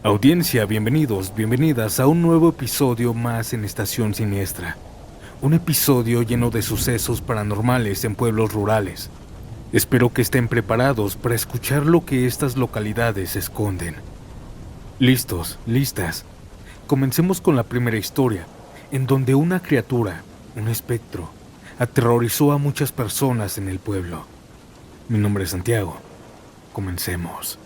Audiencia, bienvenidos, bienvenidas a un nuevo episodio más en Estación Siniestra. Un episodio lleno de sucesos paranormales en pueblos rurales. Espero que estén preparados para escuchar lo que estas localidades esconden. ¿Listos? ¿Listas? Comencemos con la primera historia, en donde una criatura, un espectro, aterrorizó a muchas personas en el pueblo. Mi nombre es Santiago. Comencemos.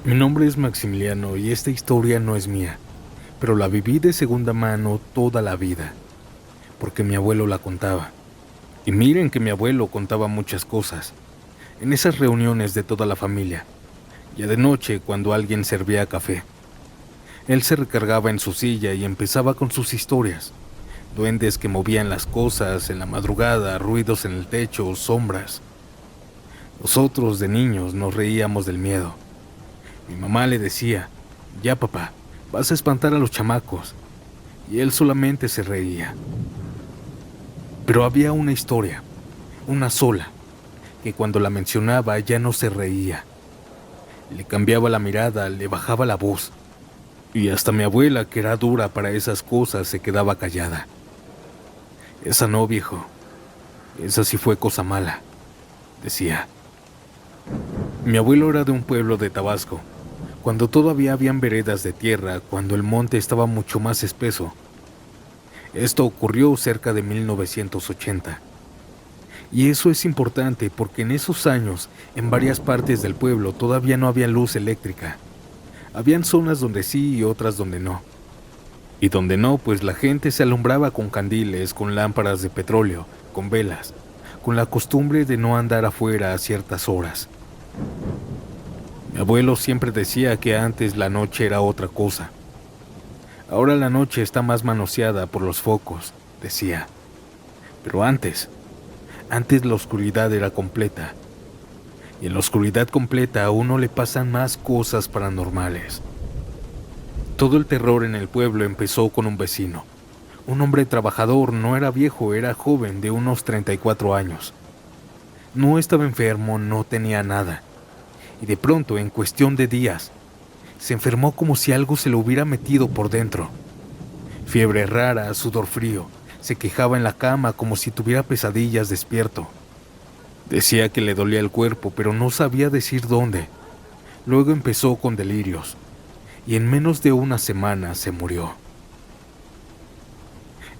Mi nombre es Maximiliano y esta historia no es mía, pero la viví de segunda mano toda la vida, porque mi abuelo la contaba. Y miren que mi abuelo contaba muchas cosas, en esas reuniones de toda la familia, ya de noche cuando alguien servía café. Él se recargaba en su silla y empezaba con sus historias, duendes que movían las cosas en la madrugada, ruidos en el techo, sombras. Nosotros de niños nos reíamos del miedo. Mi mamá le decía, ya papá, vas a espantar a los chamacos, y él solamente se reía. Pero había una historia, una sola, que cuando la mencionaba ya no se reía. Le cambiaba la mirada, le bajaba la voz, y hasta mi abuela, que era dura para esas cosas, se quedaba callada. Esa no, viejo, esa sí fue cosa mala, decía. Mi abuelo era de un pueblo de Tabasco, cuando todavía habían veredas de tierra, cuando el monte estaba mucho más espeso. Esto ocurrió cerca de 1980. Y eso es importante porque en esos años, en varias partes del pueblo todavía no había luz eléctrica. Habían zonas donde sí y otras donde no. Y donde no, pues la gente se alumbraba con candiles, con lámparas de petróleo, con velas, con la costumbre de no andar afuera a ciertas horas. Mi abuelo siempre decía que antes la noche era otra cosa. Ahora la noche está más manoseada por los focos, decía. Pero antes la oscuridad era completa. Y en la oscuridad completa a uno le pasan más cosas paranormales. Todo el terror en el pueblo empezó con un vecino. Un hombre trabajador, no era viejo, era joven, de unos 34 años. No estaba enfermo, no tenía nada. Y de pronto, en cuestión de días, se enfermó como si algo se lo hubiera metido por dentro. Fiebre rara, sudor frío, se quejaba en la cama como si tuviera pesadillas despierto. Decía que le dolía el cuerpo, pero no sabía decir dónde. Luego empezó con delirios, y en menos de una semana se murió.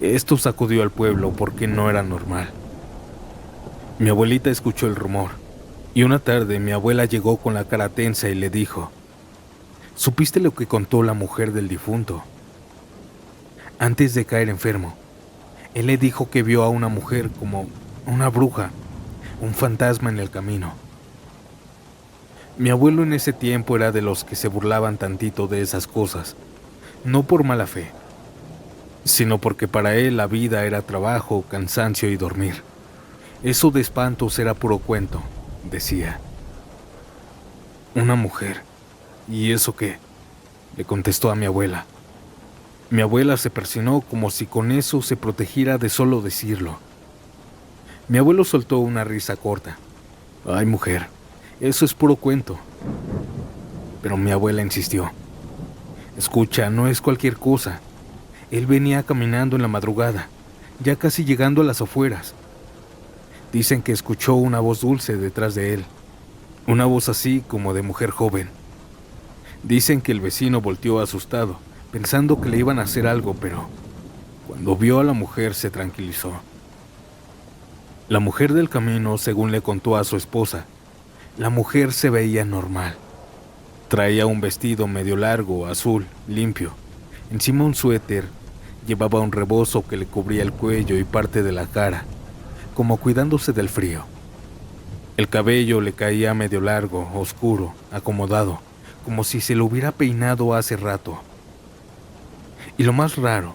Esto sacudió al pueblo porque no era normal. Mi abuelita escuchó el rumor. Y una tarde mi abuela llegó con la cara tensa y le dijo, ¿supiste lo que contó la mujer del difunto? Antes de caer enfermo, él le dijo que vio a una mujer como una bruja, un fantasma en el camino. Mi abuelo en ese tiempo era de los que se burlaban tantito de esas cosas, no por mala fe, sino porque para él la vida era trabajo, cansancio y dormir. Eso de espantos era puro cuento. Decía. Una mujer. ¿Y eso qué? Le contestó a mi abuela. Mi abuela se persinó como si con eso se protegiera de solo decirlo. Mi abuelo soltó una risa corta. Ay, mujer, eso es puro cuento. Pero mi abuela insistió. Escucha, no es cualquier cosa. Él venía caminando en la madrugada, ya casi llegando a las afueras. Dicen que escuchó una voz dulce detrás de él, una voz así como de mujer joven. Dicen que el vecino volteó asustado, pensando que le iban a hacer algo, pero cuando vio a la mujer se tranquilizó. La mujer del camino, según le contó a su esposa, la mujer se veía normal. Traía un vestido medio largo, azul, limpio, encima un suéter, llevaba un rebozo que le cubría el cuello y parte de la cara, como cuidándose del frío. El cabello le caía medio largo, oscuro, acomodado, como si se lo hubiera peinado hace rato. Y lo más raro,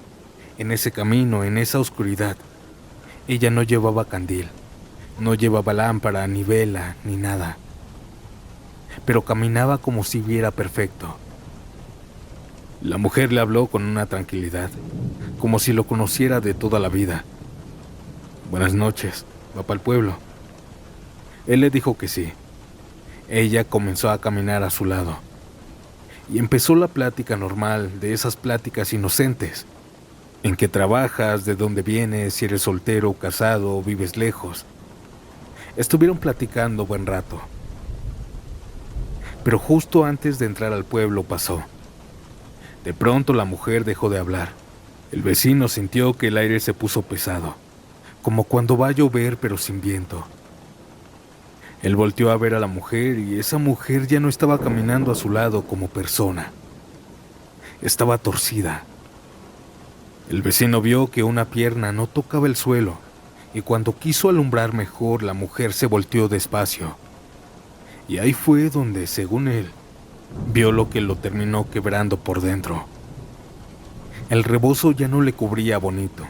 en ese camino, en esa oscuridad, ella no llevaba candil, no llevaba lámpara, ni vela, ni nada. Pero caminaba como si viera perfecto. La mujer le habló con una tranquilidad, como si lo conociera de toda la vida. Buenas noches, va para el pueblo. Él le dijo que sí. Ella comenzó a caminar a su lado. Y empezó la plática normal, de esas pláticas inocentes. ¿En qué trabajas? ¿De dónde vienes? ¿Si eres soltero, casado o vives lejos? Estuvieron platicando buen rato. Pero justo antes de entrar al pueblo pasó. De pronto la mujer dejó de hablar. El vecino sintió que el aire se puso pesado, como cuando va a llover pero sin viento. Él volteó a ver a la mujer y esa mujer ya no estaba caminando a su lado como persona. Estaba torcida. El vecino vio que una pierna no tocaba el suelo y cuando quiso alumbrar mejor, la mujer se volteó despacio. Y ahí fue donde, según él, vio lo que lo terminó quebrando por dentro. El rebozo ya no le cubría bonito.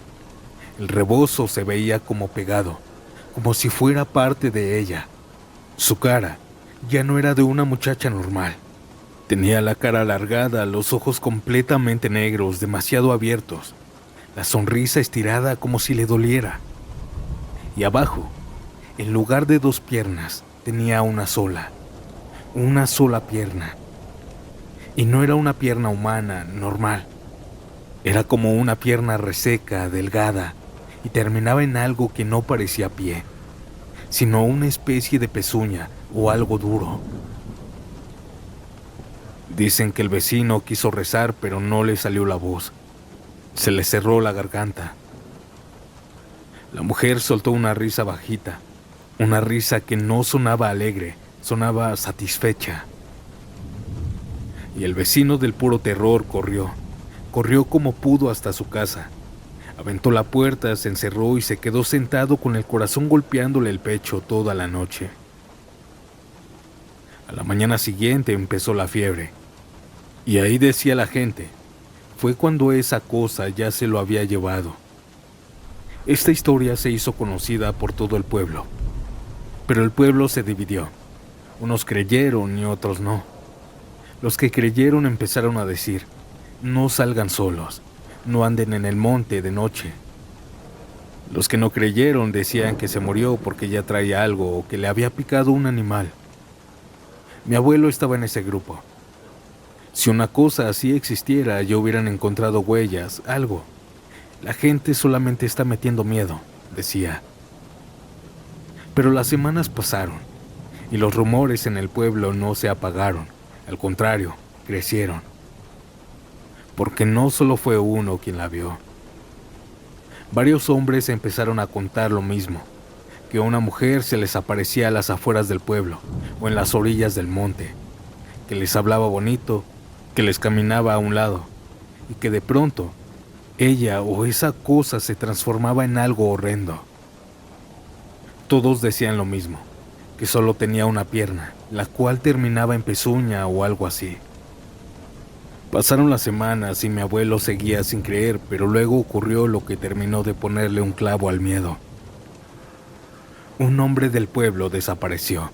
El rebozo se veía como pegado, como si fuera parte de ella. Su cara ya no era de una muchacha normal. Tenía la cara alargada, los ojos completamente negros, demasiado abiertos, la sonrisa estirada como si le doliera. Y abajo, en lugar de dos piernas, tenía una sola pierna. Y no era una pierna humana, normal. Era como una pierna reseca, delgada, y terminaba en algo que no parecía pie, sino una especie de pezuña o algo duro. Dicen que el vecino quiso rezar, pero no le salió la voz. Se le cerró la garganta. La mujer soltó una risa bajita, una risa que no sonaba alegre, sonaba satisfecha. Y el vecino del puro terror corrió como pudo hasta su casa. Aventó la puerta, se encerró y se quedó sentado con el corazón golpeándole el pecho toda la noche. A la mañana siguiente empezó la fiebre. Y ahí decía la gente, fue cuando esa cosa ya se lo había llevado. Esta historia se hizo conocida por todo el pueblo. Pero el pueblo se dividió. Unos creyeron y otros no. Los que creyeron empezaron a decir, no salgan solos, no anden en el monte de noche. Los que no creyeron decían que se murió porque ya traía algo o que le había picado un animal. Mi abuelo estaba en ese grupo. Si una cosa así existiera, ya hubieran encontrado huellas, algo. La gente solamente está metiendo miedo, decía. Pero las semanas pasaron y los rumores en el pueblo no se apagaron, al contrario, crecieron. Porque no solo fue uno quien la vio. Varios hombres empezaron a contar lo mismo, que una mujer se les aparecía a las afueras del pueblo o en las orillas del monte, que les hablaba bonito, que les caminaba a un lado y que de pronto ella o esa cosa se transformaba en algo horrendo. Todos decían lo mismo, que solo tenía una pierna, la cual terminaba en pezuña o algo así. Pasaron las semanas y mi abuelo seguía sin creer, pero luego ocurrió lo que terminó de ponerle un clavo al miedo. Un hombre del pueblo desapareció.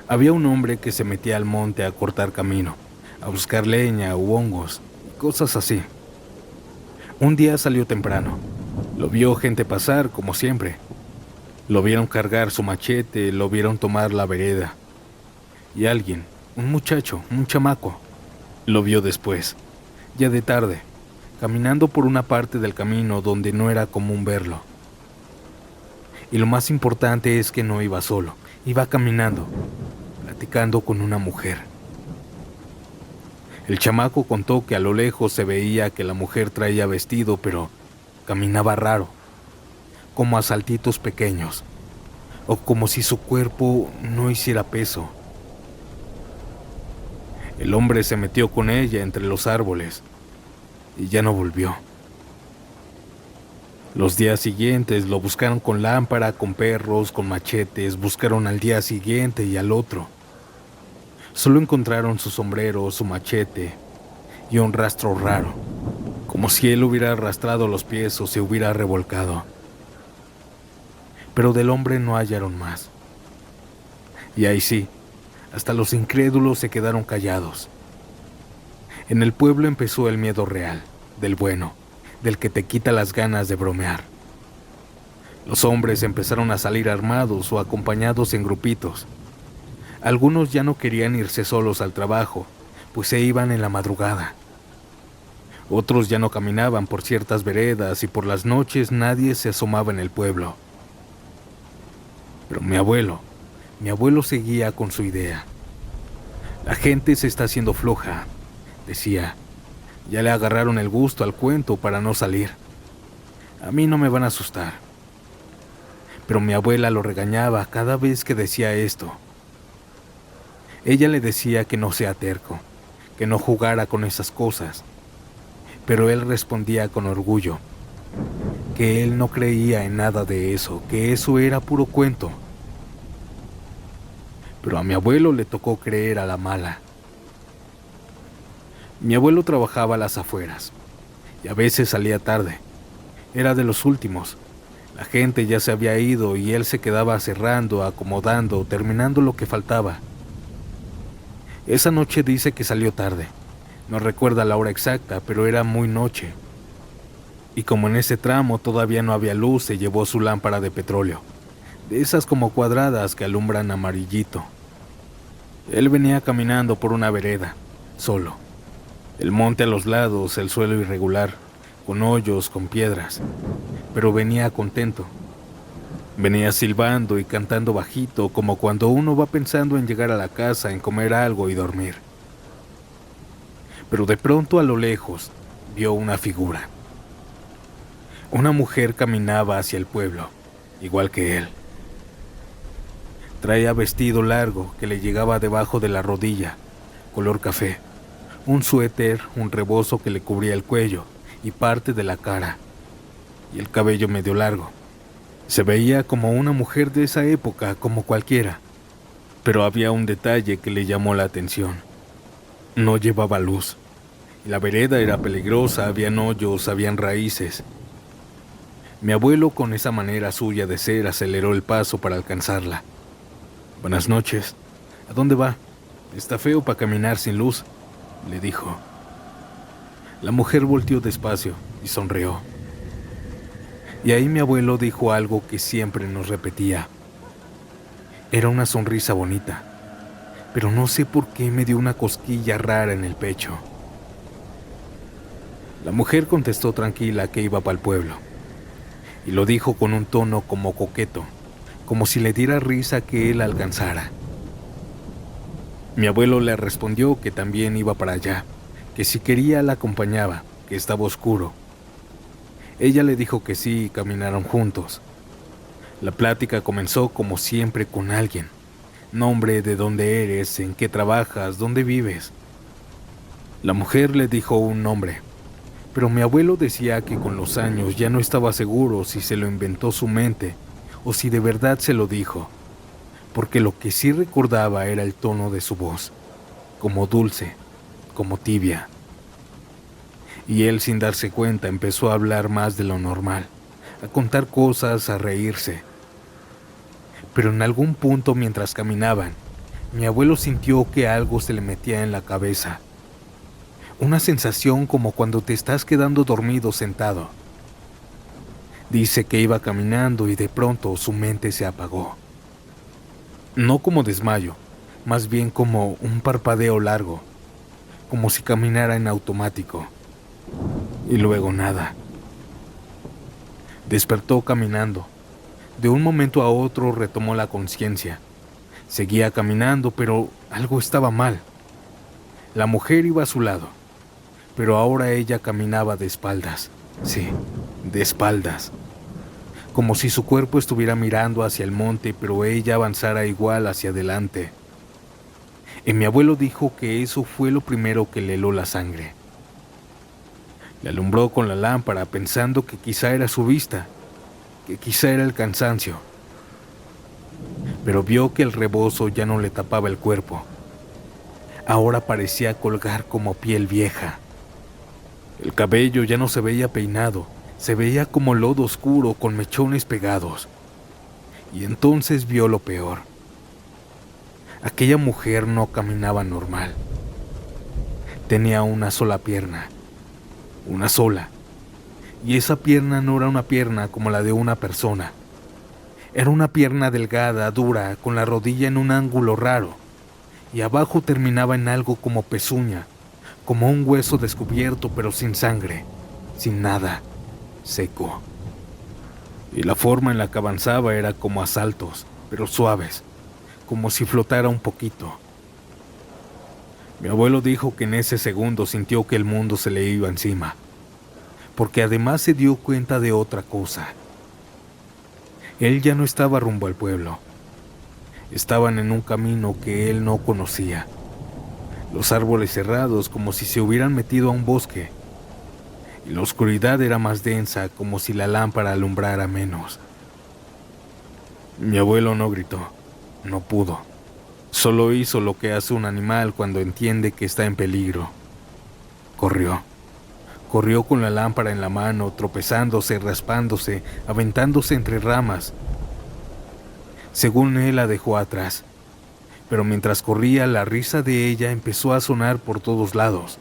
Había un hombre que se metía al monte a cortar camino, a buscar leña u hongos, cosas así. Un día salió temprano. Lo vio gente pasar, como siempre. Lo vieron cargar su machete, lo vieron tomar la vereda. Y alguien, un muchacho, un chamaco, lo vio después, ya de tarde, caminando por una parte del camino donde no era común verlo. Y lo más importante es que no iba solo, iba caminando, platicando con una mujer. El chamaco contó que a lo lejos se veía que la mujer traía vestido, pero caminaba raro, como a saltitos pequeños, o como si su cuerpo no hiciera peso. El hombre se metió con ella entre los árboles y ya no volvió. Los días siguientes lo buscaron con lámpara, con perros, con machetes, buscaron al día siguiente y al otro. Solo encontraron su sombrero, su machete y un rastro raro, como si él hubiera arrastrado los pies o se hubiera revolcado. Pero del hombre no hallaron más. Y ahí sí, hasta los incrédulos se quedaron callados. En el pueblo empezó el miedo real, del bueno, del que te quita las ganas de bromear. Los hombres empezaron a salir armados o acompañados en grupitos. Algunos ya no querían irse solos al trabajo, pues se iban en la madrugada. Otros ya no caminaban por ciertas veredas y por las noches nadie se asomaba en el pueblo. Pero mi abuelo seguía con su idea. La gente se está haciendo floja, decía. Ya le agarraron el gusto al cuento para no salir. A mí no me van a asustar. Pero mi abuela lo regañaba cada vez que decía esto. Ella le decía que no sea terco, que no jugara con esas cosas. Pero él respondía con orgullo, que él no creía en nada de eso, que eso era puro cuento. Pero a mi abuelo le tocó creer a la mala. Mi abuelo trabajaba a las afueras y a veces salía tarde. Era de los últimos. La gente ya se había ido y él se quedaba cerrando, acomodando, terminando lo que faltaba. Esa noche dice que salió tarde. No recuerda la hora exacta, pero era muy noche. Y como en ese tramo todavía no había luz, se llevó su lámpara de petróleo, de esas como cuadradas que alumbran amarillito. Él venía caminando por una vereda, solo. El monte a los lados, el suelo irregular, con hoyos, con piedras. Pero venía contento. Venía silbando y cantando bajito, como cuando uno va pensando en llegar a la casa, en comer algo y dormir. Pero de pronto a lo lejos vio una figura. Una mujer caminaba hacia el pueblo, igual que él. Traía vestido largo que le llegaba debajo de la rodilla, color café, un suéter, un rebozo que le cubría el cuello y parte de la cara, y el cabello medio largo. Se veía como una mujer de esa época, como cualquiera, pero había un detalle que le llamó la atención. No llevaba luz, y la vereda era peligrosa, habían hoyos, habían raíces. Mi abuelo, con esa manera suya de ser, aceleró el paso para alcanzarla. «Buenas noches. ¿A dónde va? Está feo para caminar sin luz», le dijo. La mujer volteó despacio y sonrió. Y ahí mi abuelo dijo algo que siempre nos repetía. Era una sonrisa bonita, pero no sé por qué me dio una cosquilla rara en el pecho. La mujer contestó tranquila que iba para el pueblo, y lo dijo con un tono como coqueto, como si le diera risa que él alcanzara. Mi abuelo le respondió que también iba para allá, que si quería la acompañaba, que estaba oscuro. Ella le dijo que sí y caminaron juntos. La plática comenzó como siempre con alguien. Nombre, de dónde eres, en qué trabajas, dónde vives. La mujer le dijo un nombre, pero mi abuelo decía que con los años ya no estaba seguro si se lo inventó su mente o si de verdad se lo dijo, porque lo que sí recordaba era el tono de su voz, como dulce, como tibia. Y él, sin darse cuenta, empezó a hablar más de lo normal, a contar cosas, a reírse. Pero en algún punto mientras caminaban, mi abuelo sintió que algo se le metía en la cabeza. Una sensación como cuando te estás quedando dormido sentado. Dice que iba caminando y de pronto su mente se apagó. No como desmayo, más bien como un parpadeo largo, como si caminara en automático. Y luego nada. Despertó caminando. De un momento a otro retomó la conciencia. Seguía caminando, pero algo estaba mal. La mujer iba a su lado, pero ahora ella caminaba de espaldas. Sí, de espaldas. Como si su cuerpo estuviera mirando hacia el monte, pero ella avanzara igual hacia adelante. Y mi abuelo dijo que eso fue lo primero que le heló la sangre. Le alumbró con la lámpara pensando que quizá era su vista, que quizá era el cansancio. Pero vio que el rebozo ya no le tapaba el cuerpo. Ahora parecía colgar como piel vieja. El cabello ya no se veía peinado, se veía como lodo oscuro con mechones pegados. Y entonces vio lo peor. Aquella mujer no caminaba normal. Tenía una sola pierna. Una sola. Y esa pierna no era una pierna como la de una persona. Era una pierna delgada, dura, con la rodilla en un ángulo raro, y abajo terminaba en algo como pezuña, como un hueso descubierto pero sin sangre, sin nada, seco. Y la forma en la que avanzaba era como a saltos, pero suaves, como si flotara un poquito. Mi abuelo dijo que en ese segundo sintió que el mundo se le iba encima, porque además se dio cuenta de otra cosa. Él ya no estaba rumbo al pueblo. Estaban en un camino que él no conocía. Los árboles cerrados como si se hubieran metido a un bosque, y la oscuridad era más densa como si la lámpara alumbrara menos. Mi abuelo no gritó, no pudo. Solo hizo lo que hace un animal cuando entiende que está en peligro. Corrió. Corrió con la lámpara en la mano, tropezándose, raspándose, aventándose entre ramas. Según él la dejó atrás. Pero mientras corría, la risa de ella empezó a sonar por todos lados.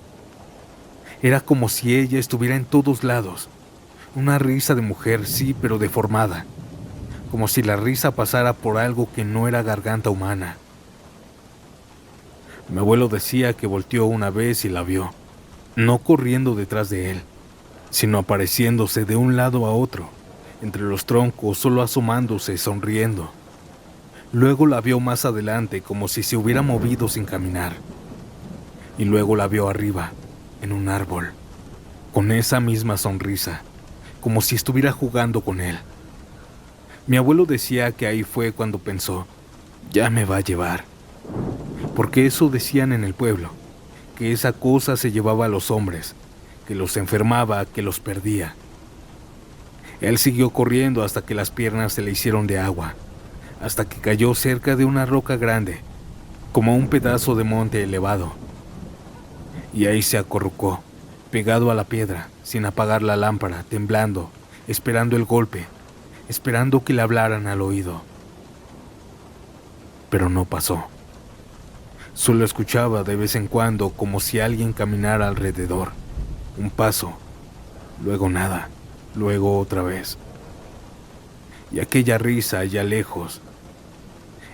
Era como si ella estuviera en todos lados. Una risa de mujer, sí, pero deformada. Como si la risa pasara por algo que no era garganta humana. Mi abuelo decía que volteó una vez y la vio, no corriendo detrás de él, sino apareciéndose de un lado a otro, entre los troncos, solo asomándose, sonriendo. Luego la vio más adelante, como si se hubiera movido sin caminar. Y luego la vio arriba, en un árbol, con esa misma sonrisa, como si estuviera jugando con él. Mi abuelo decía que ahí fue cuando pensó, ya me va a llevar. Porque eso decían en el pueblo, que esa cosa se llevaba a los hombres, que los enfermaba, que los perdía. Él siguió corriendo hasta que las piernas se le hicieron de agua, hasta que cayó cerca de una roca grande, como un pedazo de monte elevado. Y ahí se acurrucó, pegado a la piedra, sin apagar la lámpara, temblando, esperando el golpe, esperando que le hablaran al oído. Pero no pasó. Solo escuchaba de vez en cuando como si alguien caminara alrededor. Un paso, luego nada, luego otra vez. Y aquella risa allá lejos.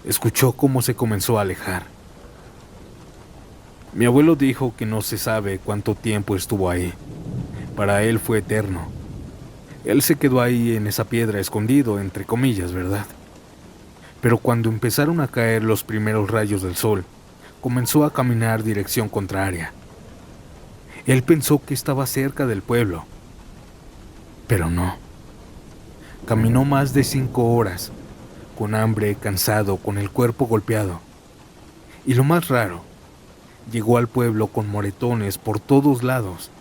Escuchó cómo se comenzó a alejar. Mi abuelo dijo que no se sabe cuánto tiempo estuvo ahí. Para él fue eterno. Él se quedó ahí en esa piedra escondido, entre comillas, ¿verdad? Pero cuando empezaron a caer los primeros rayos del sol, comenzó a caminar dirección contraria. Él pensó que estaba cerca del pueblo, pero no. Caminó más de 5 horas, con hambre, cansado, con el cuerpo golpeado. Y lo más raro, llegó al pueblo con moretones por todos lados,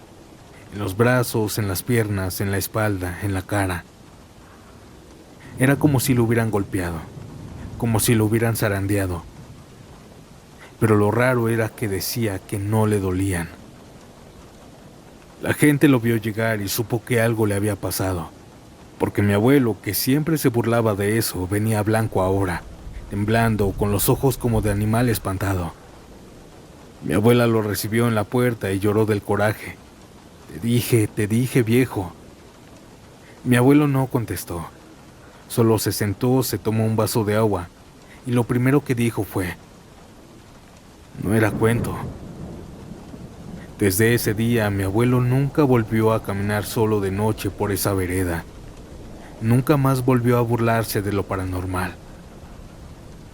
en los brazos, en las piernas, en la espalda, en la cara. Era como si lo hubieran golpeado, como si lo hubieran zarandeado. Pero lo raro era que decía que no le dolían. La gente lo vio llegar y supo que algo le había pasado, porque mi abuelo, que siempre se burlaba de eso, venía blanco ahora, temblando, con los ojos como de animal espantado. Mi abuela lo recibió en la puerta y lloró del coraje. Te dije, viejo. Mi abuelo no contestó, solo se sentó, se tomó un vaso de agua, y lo primero que dijo fue, no era cuento. Desde ese día, mi abuelo nunca volvió a caminar solo de noche por esa vereda. Nunca más volvió a burlarse de lo paranormal.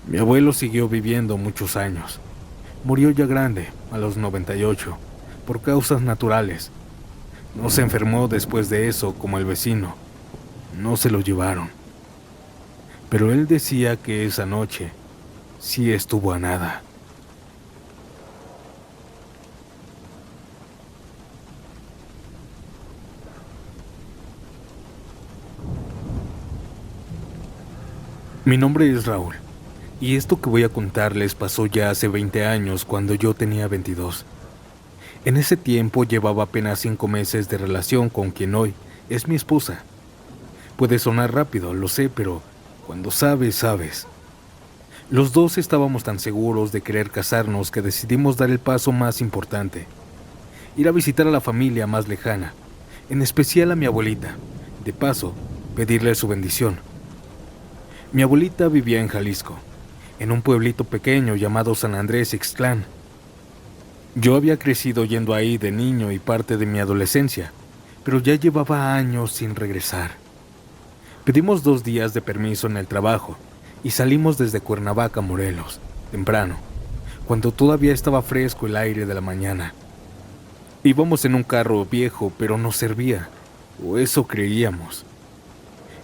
Mi abuelo siguió viviendo muchos años. Murió ya grande, a los 98, por causas naturales. No se enfermó después de eso como el vecino. No se lo llevaron. Pero él decía que esa noche sí estuvo a nada. Mi nombre es Raúl, y esto que voy a contarles pasó ya hace 20 años cuando yo tenía 22. En ese tiempo llevaba apenas 5 meses de relación con quien hoy es mi esposa. Puede sonar rápido, lo sé, pero cuando sabes, sabes. Los dos estábamos tan seguros de querer casarnos que decidimos dar el paso más importante. Ir a visitar a la familia más lejana, en especial a mi abuelita. De paso, pedirle su bendición. Mi abuelita vivía en Jalisco, en un pueblito pequeño llamado San Andrés Ixtlán. Yo había crecido yendo ahí de niño y parte de mi adolescencia, pero ya llevaba años sin regresar. Pedimos 2 días de permiso en el trabajo y salimos desde Cuernavaca, Morelos, temprano, cuando todavía estaba fresco el aire de la mañana. Íbamos en un carro viejo, pero nos servía, o eso creíamos.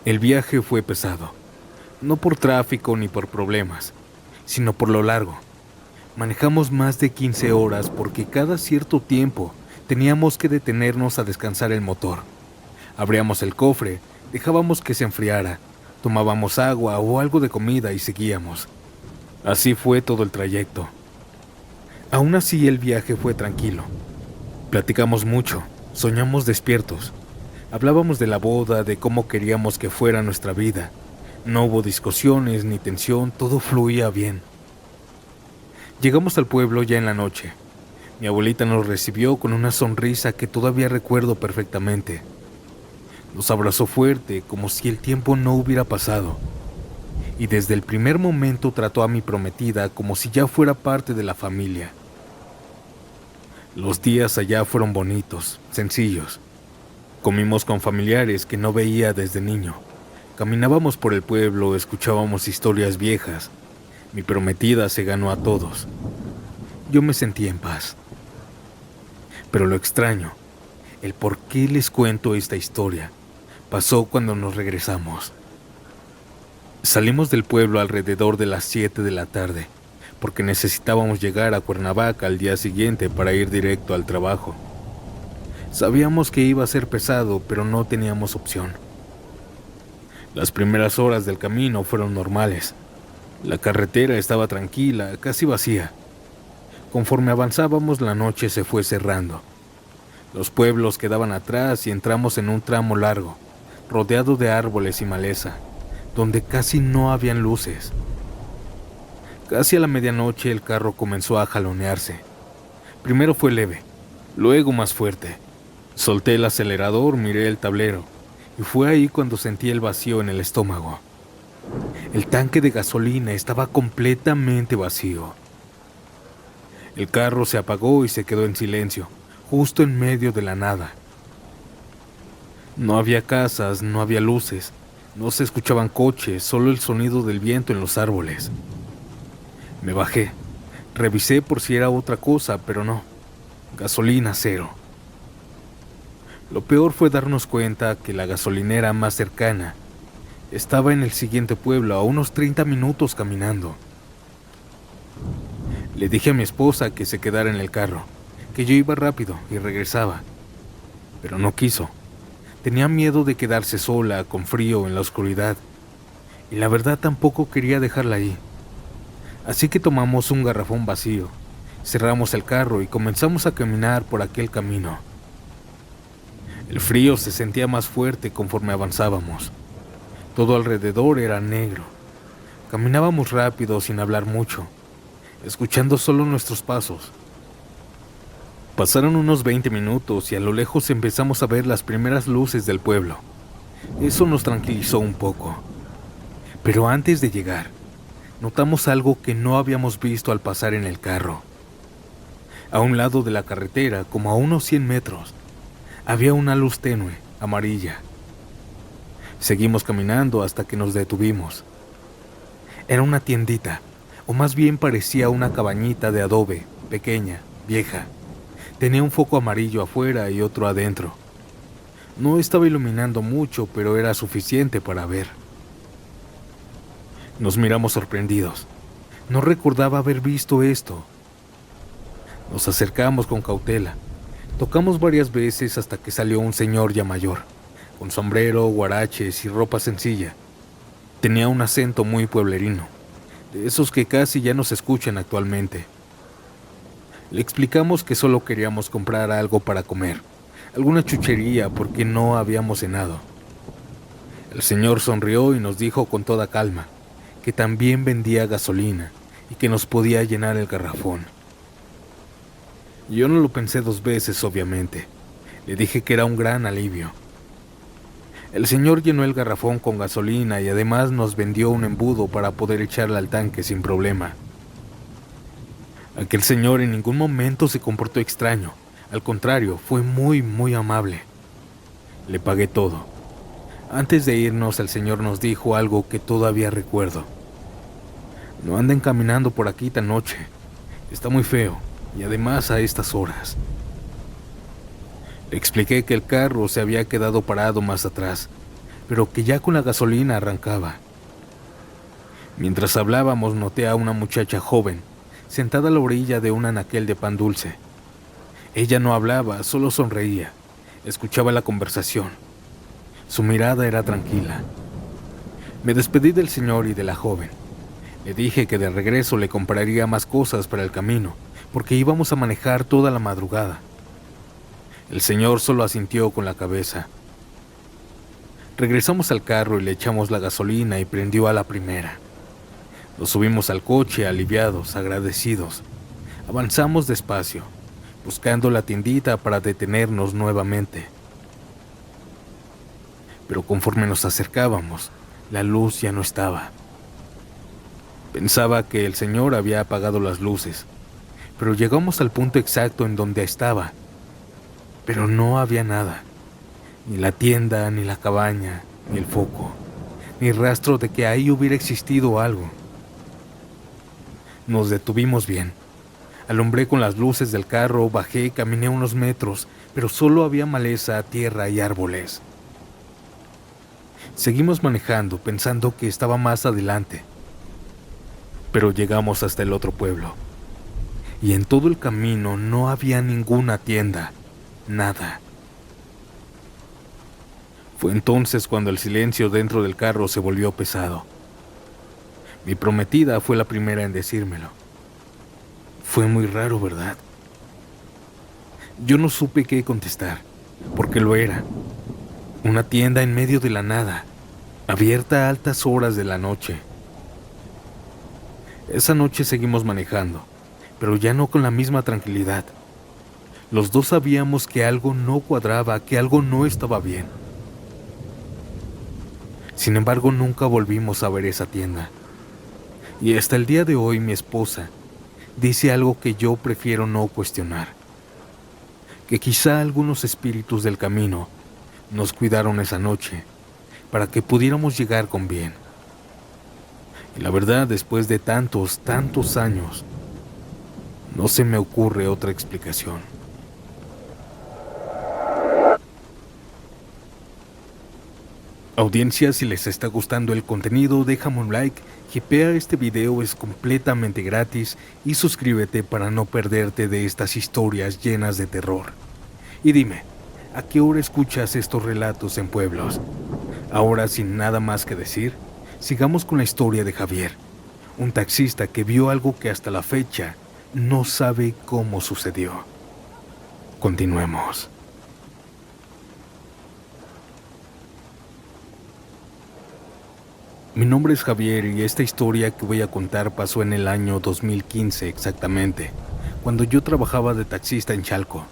El viaje fue pesado, no por tráfico ni por problemas, sino por lo largo. Manejamos más de 15 horas porque cada cierto tiempo teníamos que detenernos a descansar el motor. Abríamos el cofre, dejábamos que se enfriara, tomábamos agua o algo de comida y seguíamos. Así fue todo el trayecto. Aún así el viaje fue tranquilo. Platicamos mucho, soñamos despiertos. Hablábamos de la boda, de cómo queríamos que fuera nuestra vida. No hubo discusiones ni tensión, todo fluía bien. Llegamos al pueblo ya en la noche. Mi abuelita nos recibió con una sonrisa que todavía recuerdo perfectamente. Nos abrazó fuerte, como si el tiempo no hubiera pasado. Y desde el primer momento trató a mi prometida como si ya fuera parte de la familia. Los días allá fueron bonitos, sencillos. Comimos con familiares que no veía desde niño. Caminábamos por el pueblo, escuchábamos historias viejas. Mi prometida se ganó a todos. Yo me sentí en paz. Pero lo extraño, el por qué les cuento esta historia, pasó cuando nos regresamos. Salimos del pueblo alrededor de las 7 de la tarde, porque necesitábamos llegar a Cuernavaca al día siguiente para ir directo al trabajo. Sabíamos que iba a ser pesado, pero no teníamos opción. Las primeras horas del camino fueron normales. La carretera estaba tranquila, casi vacía. Conforme avanzábamos, la noche se fue cerrando. Los pueblos quedaban atrás y entramos en un tramo largo, rodeado de árboles y maleza, donde casi no habían luces. Casi a la medianoche el carro comenzó a jalonearse. Primero fue leve, luego más fuerte. Solté el acelerador, miré el tablero, y fue ahí cuando sentí el vacío en el estómago. El tanque de gasolina estaba completamente vacío. El carro se apagó y se quedó en silencio, justo en medio de la nada. No había casas, no había luces, no se escuchaban coches, solo el sonido del viento en los árboles. Me bajé, revisé por si era otra cosa, pero no. Gasolina cero. Lo peor fue darnos cuenta que la gasolinera más cercana estaba en el siguiente pueblo, a unos 30 minutos caminando. Le dije a mi esposa que se quedara en el carro, que yo iba rápido y regresaba, pero no quiso. Tenía miedo de quedarse sola, con frío, en la oscuridad, y la verdad tampoco quería dejarla ahí. Así que tomamos un garrafón vacío, cerramos el carro y comenzamos a caminar por aquel camino. El frío se sentía más fuerte conforme avanzábamos. Todo alrededor era negro. Caminábamos rápido sin hablar mucho, escuchando solo nuestros pasos. Pasaron unos 20 minutos y a lo lejos empezamos a ver las primeras luces del pueblo. Eso nos tranquilizó un poco. Pero antes de llegar, notamos algo que no habíamos visto al pasar en el carro. A un lado de la carretera, como a unos 100 metros, había una luz tenue, amarilla. Seguimos caminando hasta que nos detuvimos. Era una tiendita, o más bien parecía una cabañita de adobe, pequeña, vieja. Tenía un foco amarillo afuera y otro adentro. No estaba iluminando mucho, pero era suficiente para ver. Nos miramos sorprendidos. No recordaba haber visto esto. Nos acercamos con cautela. Tocamos varias veces hasta que salió un señor ya mayor, con sombrero, guaraches y ropa sencilla. Tenía un acento muy pueblerino, de esos que casi ya no se escuchan actualmente. Le explicamos que solo queríamos comprar algo para comer, alguna chuchería porque no habíamos cenado. El señor sonrió y nos dijo con toda calma que también vendía gasolina y que nos podía llenar el garrafón. Yo no lo pensé 2 veces, obviamente. Le dije que era un gran alivio. El señor llenó el garrafón con gasolina y además nos vendió un embudo para poder echarle al tanque sin problema. Aquel señor en ningún momento se comportó extraño, al contrario, fue muy amable. Le pagué todo. Antes de irnos, el señor nos dijo algo que todavía recuerdo. No anden caminando por aquí tan noche, está muy feo, y además a estas horas. Le expliqué que el carro se había quedado parado más atrás, pero que ya con la gasolina arrancaba. Mientras hablábamos noté a una muchacha joven, sentada a la orilla de un anaquel de pan dulce. Ella no hablaba, solo sonreía, escuchaba la conversación. Su mirada era tranquila. Me despedí del señor y de la joven. Le dije que de regreso le compraría más cosas para el camino, porque íbamos a manejar toda la madrugada. El señor solo asintió con la cabeza. Regresamos al carro y le echamos la gasolina y prendió a la primera. Nos subimos al coche aliviados, agradecidos. Avanzamos despacio, buscando la tiendita para detenernos nuevamente. Pero conforme nos acercábamos, la luz ya no estaba. Pensaba que el señor había apagado las luces, pero llegamos al punto exacto en donde estaba. Pero no había nada, ni la tienda, ni la cabaña, ni el foco, ni rastro de que ahí hubiera existido algo. Nos detuvimos bien. Alumbré con las luces del carro, bajé, caminé unos metros, pero solo había maleza, tierra y árboles. Seguimos manejando, pensando que estaba más adelante. Pero llegamos hasta el otro pueblo. Y en todo el camino no había ninguna tienda, nada. Fue entonces cuando el silencio dentro del carro se volvió pesado. Mi prometida fue la primera en decírmelo. Fue muy raro, ¿verdad? Yo no supe qué contestar, porque lo era. Una tienda en medio de la nada, abierta a altas horas de la noche. Esa noche seguimos manejando, pero ya no con la misma tranquilidad. Los dos sabíamos que algo no cuadraba, que algo no estaba bien. Sin embargo, nunca volvimos a ver esa tienda. Y hasta el día de hoy mi esposa dice algo que yo prefiero no cuestionar. Que quizá algunos espíritus del camino nos cuidaron esa noche para que pudiéramos llegar con bien. Y la verdad, después de tantos años, no se me ocurre otra explicación. Audiencia, si les está gustando el contenido, déjame un like, hipea este video, es completamente gratis, y suscríbete para no perderte de estas historias llenas de terror. Y dime, ¿a qué hora escuchas estos relatos en pueblos? Ahora, sin nada más que decir, sigamos con la historia de Javier, un taxista que vio algo que hasta la fecha no sabe cómo sucedió. Continuemos. Mi nombre es Javier y esta historia que voy a contar pasó en el año 2015 exactamente, cuando yo trabajaba de taxista en Chalco.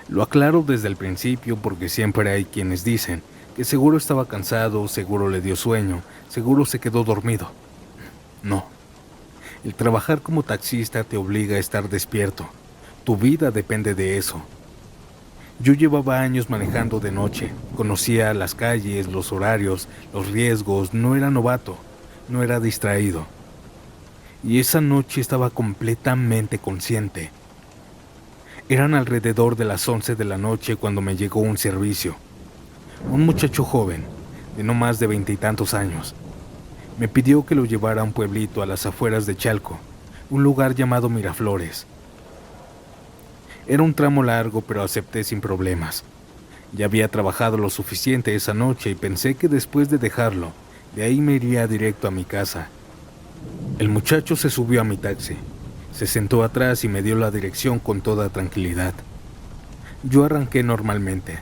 Lo aclaro desde el principio porque siempre hay quienes dicen que seguro estaba cansado, seguro le dio sueño, seguro se quedó dormido. No. El trabajar como taxista te obliga a estar despierto. Tu vida depende de eso. Yo llevaba años manejando de noche, conocía las calles, los horarios, los riesgos, no era novato, no era distraído. Y esa noche estaba completamente consciente. Eran alrededor de las 11 de la noche cuando me llegó un servicio. Un muchacho joven, de no más de 20 y tantos años, me pidió que lo llevara a un pueblito a las afueras de Chalco, un lugar llamado Miraflores. Era un tramo largo, pero acepté sin problemas. Ya había trabajado lo suficiente esa noche y pensé que después de dejarlo, de ahí me iría directo a mi casa. El muchacho se subió a mi taxi, se sentó atrás y me dio la dirección con toda tranquilidad. Yo arranqué normalmente.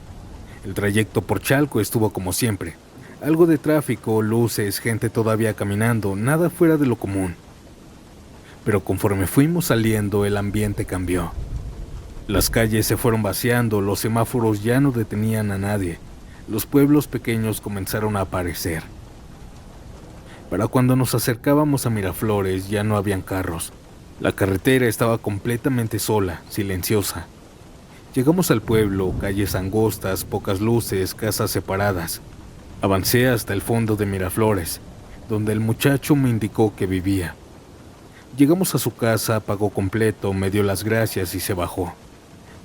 El trayecto por Chalco estuvo como siempre. Algo de tráfico, luces, gente todavía caminando, nada fuera de lo común. Pero conforme fuimos saliendo, el ambiente cambió. Las calles se fueron vaciando, los semáforos ya no detenían a nadie. los pueblos pequeños comenzaron a aparecer. Para cuando nos acercábamos a Miraflores ya no habían carros. La carretera estaba completamente sola, silenciosa. Llegamos al pueblo, calles angostas, pocas luces, casas separadas. Avancé hasta el fondo de Miraflores, donde el muchacho me indicó que vivía. Llegamos a su casa, pagó completo, me dio las gracias y se bajó.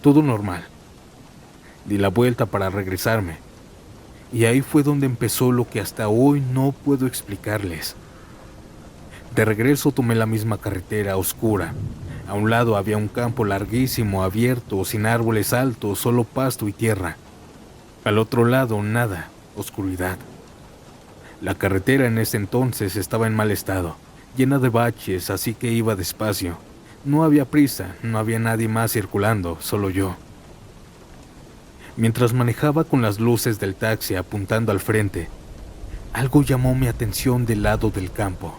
Todo normal. Di la vuelta para regresarme. Y ahí fue donde empezó lo que hasta hoy no puedo explicarles. De regreso tomé la misma carretera oscura. A un lado había un campo larguísimo, abierto, sin árboles altos, solo pasto y tierra. Al otro lado, nada, oscuridad. La carretera en ese entonces estaba en mal estado, llena de baches, así que iba despacio. No había prisa, no había nadie más circulando, solo yo. Mientras manejaba con las luces del taxi apuntando al frente, algo llamó mi atención del lado del campo.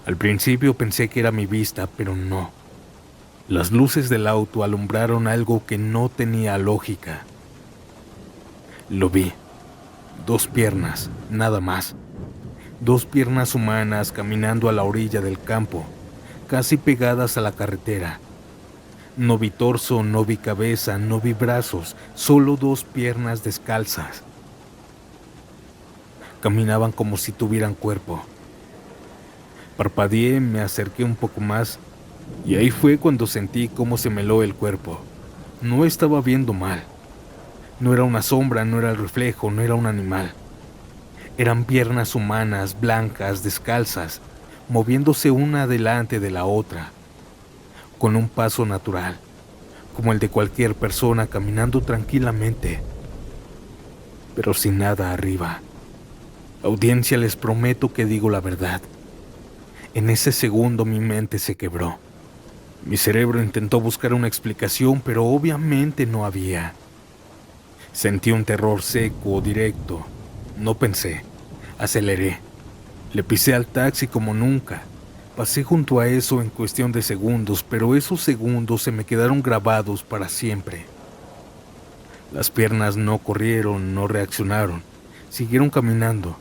Al principio pensé que era mi vista, pero no. Las luces del auto alumbraron algo que no tenía lógica. Lo vi. 2 piernas, nada más. 2 piernas humanas caminando a la orilla del campo, casi pegadas a la carretera. No vi torso, no vi cabeza, no vi brazos, solo 2 piernas descalzas. Caminaban como si tuvieran cuerpo. Parpadeé, me acerqué un poco más y ahí fue cuando sentí cómo se me heló el cuerpo. No estaba viendo mal. No era una sombra, no era el reflejo, no era un animal. Eran piernas humanas, blancas, descalzas, moviéndose una delante de la otra, con un paso natural, como el de cualquier persona caminando tranquilamente, pero sin nada arriba. Audiencia, les prometo que digo la verdad. En ese segundo mi mente se quebró. Mi cerebro intentó buscar una explicación, pero obviamente no había. Sentí un terror seco, directo. No pensé. Aceleré. Le pisé al taxi como nunca. Pasé junto a eso en cuestión de segundos, pero esos segundos se me quedaron grabados para siempre. Las piernas no corrieron, no reaccionaron. Siguieron caminando,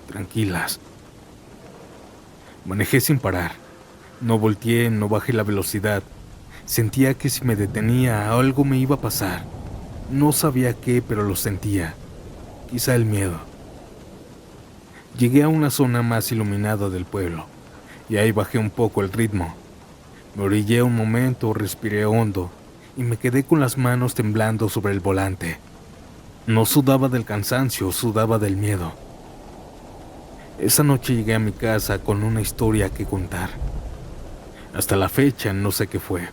tranquilas. Manejé sin parar. No volteé, no bajé la velocidad. Sentía que si me detenía, algo me iba a pasar. No sabía qué, pero lo sentía. Quizá el miedo. Llegué a una zona más iluminada del pueblo, y ahí bajé un poco el ritmo. Me orillé un momento, respiré hondo, y me quedé con las manos temblando sobre el volante. No sudaba del cansancio, sudaba del miedo. Esa noche llegué a mi casa con una historia que contar. Hasta la fecha no sé qué fue.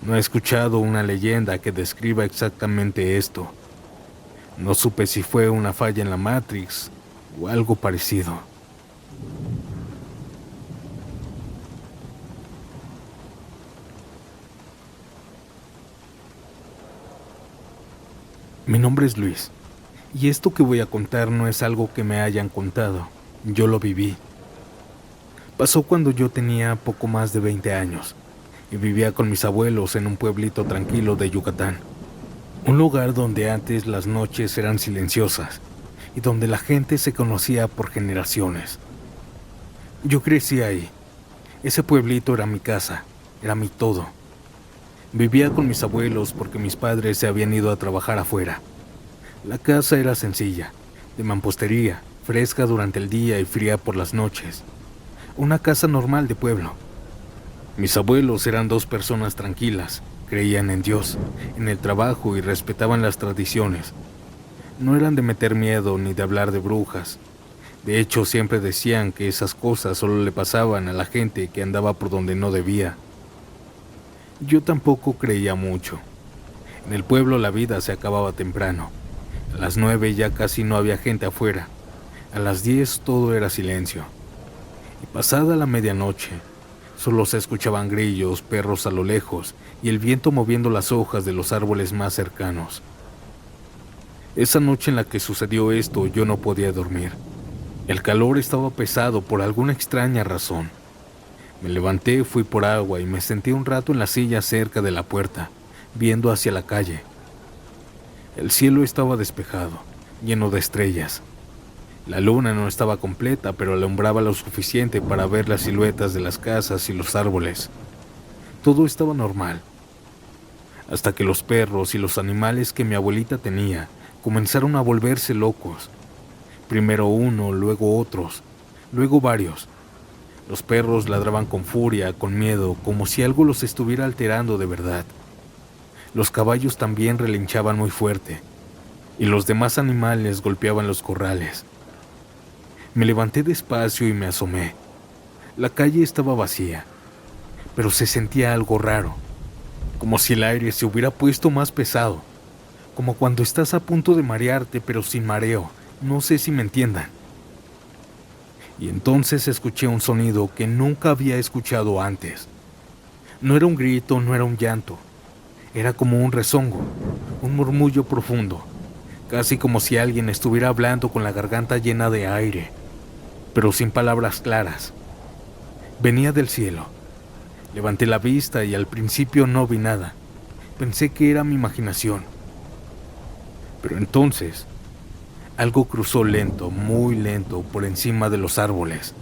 No he escuchado una leyenda que describa exactamente esto. No supe si fue una falla en la Matrix o algo parecido. Mi nombre es Luis, y esto que voy a contar no es algo que me hayan contado. Yo lo viví. Pasó cuando yo tenía poco más de 20 años y vivía con mis abuelos en un pueblito tranquilo de Yucatán. Un lugar donde antes las noches eran silenciosas y donde la gente se conocía por generaciones. Yo crecí ahí. Ese pueblito era mi casa, era mi todo. Vivía con mis abuelos porque mis padres se habían ido a trabajar afuera. La casa era sencilla, de mampostería, fresca durante el día y fría por las noches. Una casa normal de pueblo. Mis abuelos eran 2 personas tranquilas, creían en Dios, en el trabajo y respetaban las tradiciones. No eran de meter miedo ni de hablar de brujas. De hecho, siempre decían que esas cosas solo le pasaban a la gente que andaba por donde no debía. Yo tampoco creía mucho. En el pueblo la vida se acababa temprano. A las 9 ya casi no había gente afuera. A las 10 todo era silencio. Y pasada la medianoche, solo se escuchaban grillos, perros a lo lejos y el viento moviendo las hojas de los árboles más cercanos. Esa noche en la que sucedió esto, yo no podía dormir. El calor estaba pesado por alguna extraña razón. Me levanté, fui por agua y me senté un rato en la silla cerca de la puerta, viendo hacia la calle. El cielo estaba despejado, lleno de estrellas. La luna no estaba completa, pero alumbraba lo suficiente para ver las siluetas de las casas y los árboles. Todo estaba normal, hasta que los perros y los animales que mi abuelita tenía comenzaron a volverse locos. Primero uno, luego otros, luego varios. Los perros ladraban con furia, con miedo, como si algo los estuviera alterando de verdad. Los caballos también relinchaban muy fuerte, y los demás animales golpeaban los corrales. Me levanté despacio y me asomé. La calle estaba vacía, pero se sentía algo raro, como si el aire se hubiera puesto más pesado, como cuando estás a punto de marearte pero sin mareo. No sé si me entiendan. Y entonces escuché un sonido que nunca había escuchado antes. No era un grito, no era un llanto. Era como un rezongo, un murmullo profundo, casi como si alguien estuviera hablando con la garganta llena de aire, pero sin palabras claras. Venía del cielo. Levanté la vista y al principio no vi nada. Pensé que era mi imaginación. Pero entonces, algo cruzó lento, muy lento, por encima de los árboles.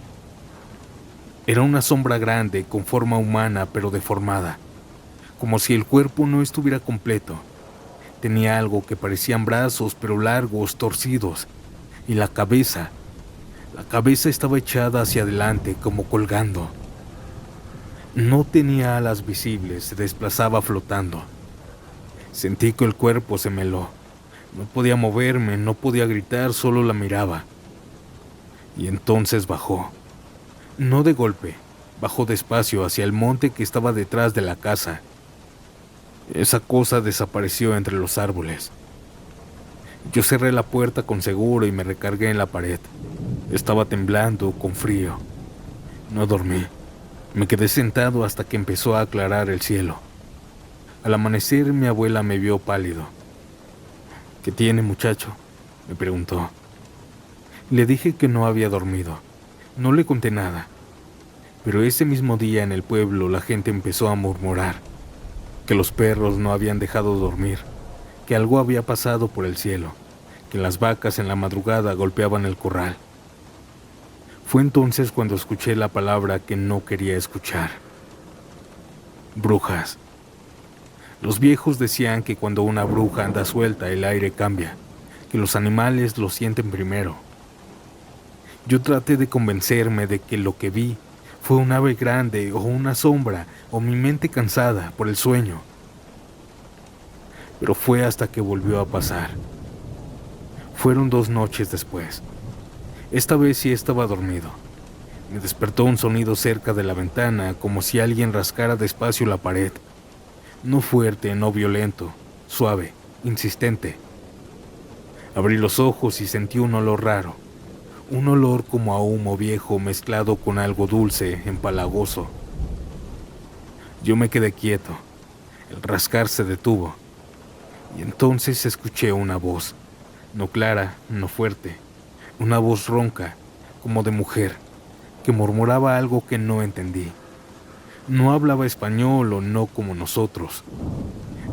Era una sombra grande, con forma humana pero deformada, como si el cuerpo no estuviera completo. Tenía algo que parecían brazos, pero largos, torcidos, y la cabeza estaba echada hacia adelante, como colgando. No tenía alas visibles, se desplazaba flotando. Sentí que el cuerpo se me heló. No podía moverme, no podía gritar, solo la miraba. Y entonces bajó. No de golpe, bajó despacio hacia el monte que estaba detrás de la casa. Esa cosa desapareció entre los árboles. Yo cerré la puerta con seguro y me recargué en la pared. Estaba temblando, con frío. No dormí. Me quedé sentado hasta que empezó a aclarar el cielo. Al amanecer, mi abuela me vio pálido. ¿Qué tiene, muchacho?, me preguntó. Le dije que no había dormido. No le conté nada. Pero ese mismo día en el pueblo la gente empezó a murmurar que los perros no habían dejado dormir, que algo había pasado por el cielo, que las vacas en la madrugada golpeaban el corral. Fue entonces cuando escuché la palabra que no quería escuchar. Brujas. Los viejos decían que cuando una bruja anda suelta el aire cambia, que los animales lo sienten primero. Yo traté de convencerme de que lo que vi fue un ave grande o una sombra o mi mente cansada por el sueño. Pero fue hasta que volvió a pasar. Fueron 2 noches después. Esta vez sí estaba dormido. Me despertó un sonido cerca de la ventana, como si alguien rascara despacio la pared. No fuerte, no violento, suave, insistente. Abrí los ojos y sentí un olor raro. Un olor como a humo viejo mezclado con algo dulce, empalagoso. Yo me quedé quieto. El rascar se detuvo. Y entonces escuché una voz. No clara, no fuerte. Una voz ronca, como de mujer, que murmuraba algo que no entendí. No hablaba español o no como nosotros.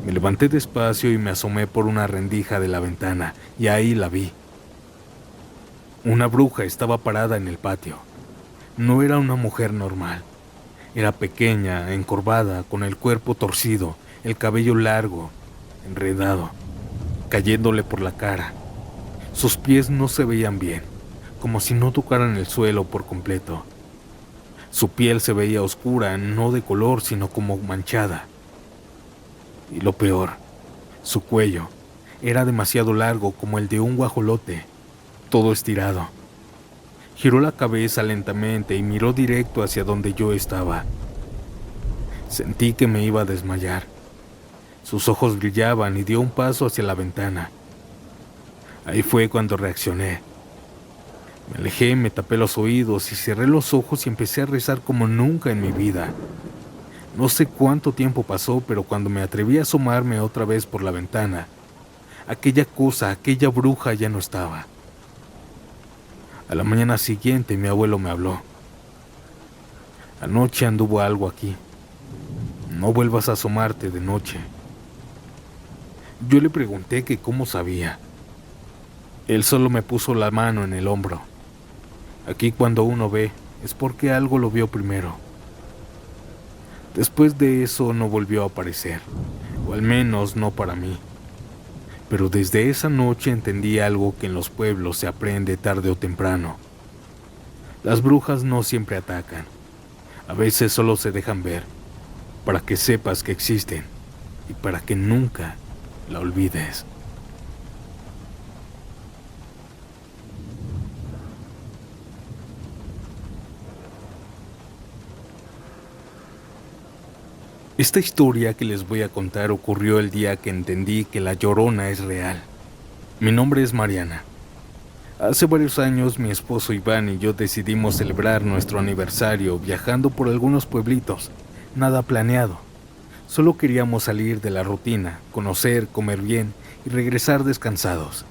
Me levanté despacio y me asomé por una rendija de la ventana, y ahí la vi. Una bruja estaba parada en el patio. No era una mujer normal. Era pequeña, encorvada, con el cuerpo torcido, el cabello largo, enredado, cayéndole por la cara. Sus pies no se veían bien, como si no tocaran el suelo por completo. Su piel se veía oscura, no de color, sino como manchada. Y lo peor, su cuello era demasiado largo, como el de un guajolote, todo estirado. Giró la cabeza lentamente y miró directo hacia donde yo estaba. Sentí que me iba a desmayar. Sus ojos brillaban y dio un paso hacia la ventana. Ahí fue cuando reaccioné. Me alejé, me tapé los oídos y cerré los ojos y empecé a rezar como nunca en mi vida. No sé cuánto tiempo pasó, pero cuando me atreví a asomarme otra vez por la ventana, aquella cosa, aquella bruja ya no estaba. A la mañana siguiente mi abuelo me habló. Anoche anduvo algo aquí. No vuelvas a asomarte de noche. Yo le pregunté que cómo sabía. Él solo me puso la mano en el hombro. Aquí cuando uno ve, es porque algo lo vio primero. Después de eso no volvió a aparecer, o al menos no para mí. Pero desde esa noche entendí algo que en los pueblos se aprende tarde o temprano. Las brujas no siempre atacan. A veces solo se dejan ver, para que sepas que existen y para que nunca la olvides. Esta historia que les voy a contar ocurrió el día que entendí que la Llorona es real. Mi nombre es Mariana. Hace varios años mi esposo Iván y yo decidimos celebrar nuestro aniversario viajando por algunos pueblitos. Nada planeado. Solo queríamos salir de la rutina, conocer, comer bien y regresar descansados.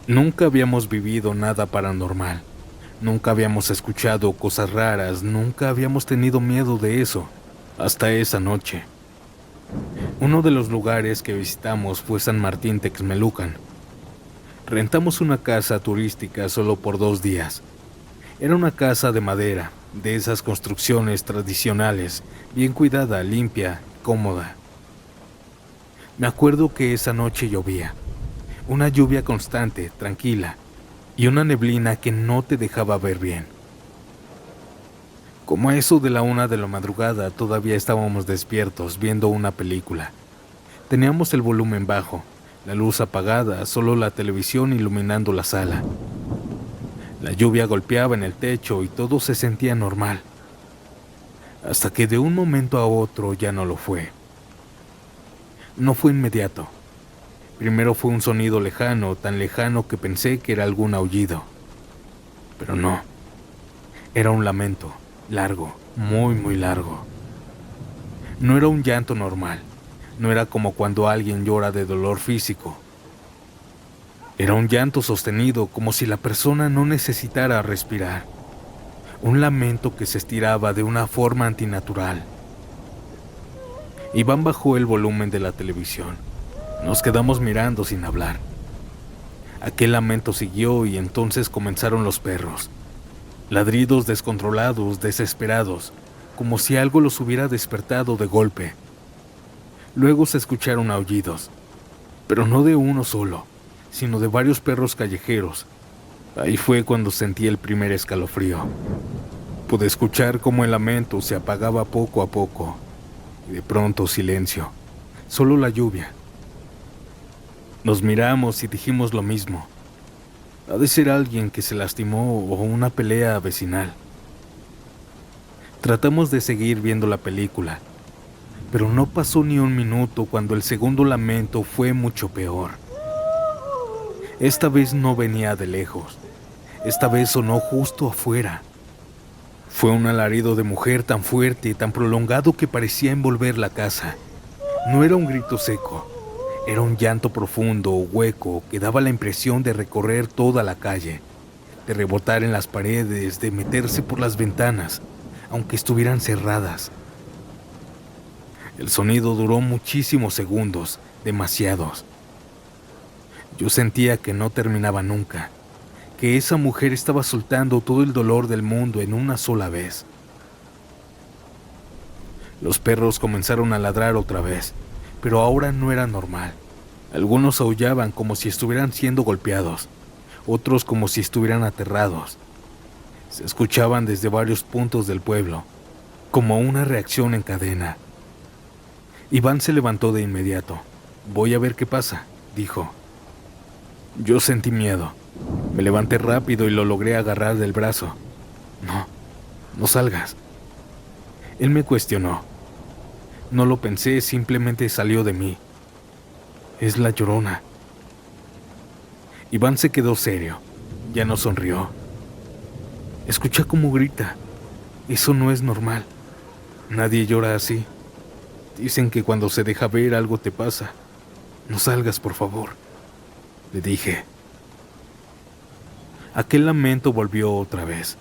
Nunca habíamos vivido nada paranormal. Nunca habíamos escuchado cosas raras, nunca habíamos tenido miedo de eso. Hasta esa noche. Uno de los lugares que visitamos fue San Martín Texmelucan. Rentamos una casa turística solo por 2 días. Era una casa de madera, de esas construcciones tradicionales, bien cuidada, limpia, cómoda. Me acuerdo que esa noche llovía. Una lluvia constante, tranquila, y una neblina que no te dejaba ver bien. Como a eso de la 1 de la madrugada todavía estábamos despiertos viendo una película. Teníamos el volumen bajo, la luz apagada, solo la televisión iluminando la sala. La lluvia golpeaba en el techo y todo se sentía normal. Hasta que de un momento a otro ya no lo fue. No fue inmediato. Primero fue un sonido lejano, tan lejano que pensé que era algún aullido. Pero no. Era un lamento. Largo, muy, muy largo. No era un llanto normal, no era como cuando alguien llora de dolor físico. Era un llanto sostenido, como si la persona no necesitara respirar. Un lamento que se estiraba de una forma antinatural. Iván bajó el volumen de la televisión. Nos quedamos mirando sin hablar. Aquel lamento siguió y entonces comenzaron los perros. Ladridos descontrolados, desesperados, como si algo los hubiera despertado de golpe. Luego se escucharon aullidos, pero no de uno solo, sino de varios perros callejeros. Ahí fue cuando sentí el primer escalofrío. Pude escuchar cómo el lamento se apagaba poco a poco, y de pronto silencio, solo la lluvia. Nos miramos y dijimos lo mismo. Ha de ser alguien que se lastimó o una pelea vecinal. Tratamos de seguir viendo la película, pero no pasó ni un minuto cuando el segundo lamento fue mucho peor. Esta vez no venía de lejos, esta vez sonó justo afuera. Fue un alarido de mujer tan fuerte y tan prolongado que parecía envolver la casa. No era un grito seco. Era un llanto profundo, hueco, que daba la impresión de recorrer toda la calle, de rebotar en las paredes, de meterse por las ventanas, aunque estuvieran cerradas. El sonido duró muchísimos segundos, demasiados. Yo sentía que no terminaba nunca, que esa mujer estaba soltando todo el dolor del mundo en una sola vez. Los perros comenzaron a ladrar otra vez, pero ahora no era normal. Algunos aullaban como si estuvieran siendo golpeados, otros como si estuvieran aterrados. Se escuchaban desde varios puntos del pueblo, como una reacción en cadena. Iván se levantó de inmediato. «Voy a ver qué pasa», dijo. Yo sentí miedo. Me levanté rápido y lo logré agarrar del brazo. «No, no salgas». Él me cuestionó. No lo pensé, simplemente salió de mí. Es la Llorona. Iván se quedó serio. Ya no sonrió. Escucha cómo grita. Eso no es normal. Nadie llora así. Dicen que cuando se deja ver algo te pasa. No salgas, por favor, le dije. Aquel lamento volvió otra vez.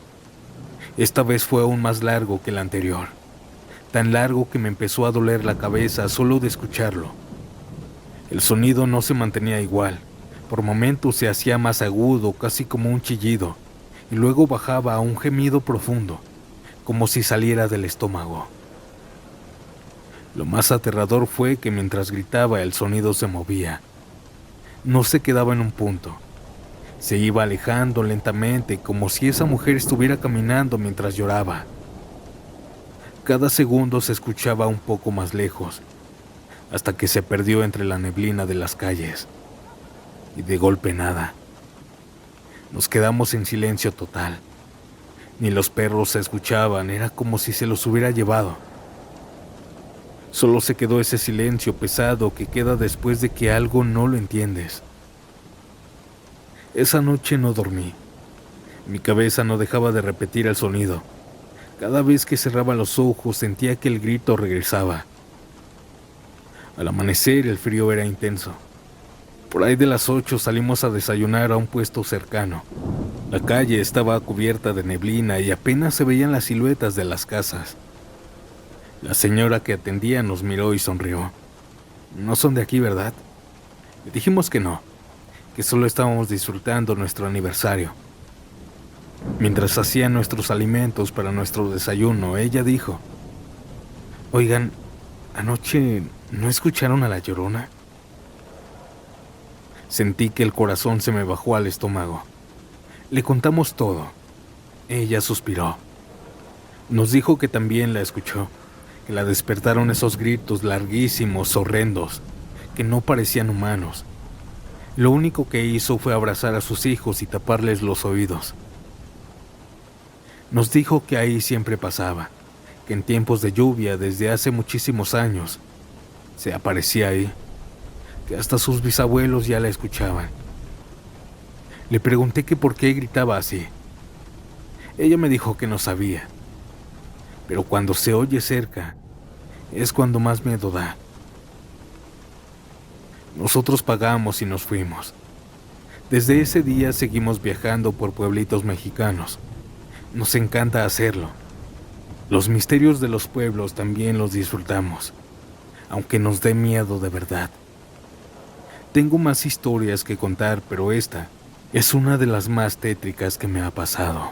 Esta vez fue aún más largo que el anterior. Tan largo que me empezó a doler la cabeza solo de escucharlo. El sonido no se mantenía igual. Por momentos se hacía más agudo, casi como un chillido, y luego bajaba a un gemido profundo, como si saliera del estómago. Lo más aterrador fue que mientras gritaba el sonido se movía. No se quedaba en un punto. Se iba alejando lentamente, como si esa mujer estuviera caminando mientras lloraba. Cada segundo se escuchaba un poco más lejos, hasta que se perdió entre la neblina de las calles. Y de golpe nada. Nos quedamos en silencio total. Ni los perros se escuchaban, era como si se los hubiera llevado. Solo se quedó ese silencio pesado que queda después de que algo no lo entiendes. Esa noche no dormí. Mi cabeza no dejaba de repetir el sonido. Cada vez que cerraba los ojos sentía que el grito regresaba. Al amanecer el frío era intenso. Por ahí de las 8 salimos a desayunar a un puesto cercano. La calle estaba cubierta de neblina y apenas se veían las siluetas de las casas. La señora que atendía nos miró y sonrió. «No son de aquí, ¿verdad?». Le dijimos que no, que solo estábamos disfrutando nuestro aniversario. Mientras hacía nuestros alimentos para nuestro desayuno, ella dijo: «Oigan, ¿anoche no escucharon a la Llorona?». Sentí que el corazón se me bajó al estómago. Le contamos todo. Ella suspiró. Nos dijo que también la escuchó, que la despertaron esos gritos larguísimos, horrendos, que no parecían humanos. Lo único que hizo fue abrazar a sus hijos y taparles los oídos. Nos dijo que ahí siempre pasaba, que en tiempos de lluvia desde hace muchísimos años se aparecía ahí, que hasta sus bisabuelos ya la escuchaban. Le pregunté que por qué gritaba así. Ella me dijo que no sabía, pero cuando se oye cerca es cuando más miedo da. Nosotros pagamos y nos fuimos. Desde ese día seguimos viajando por pueblitos mexicanos. Nos encanta hacerlo. Los misterios de los pueblos también los disfrutamos, aunque nos dé miedo de verdad. Tengo más historias que contar, pero esta es una de las más tétricas que me ha pasado.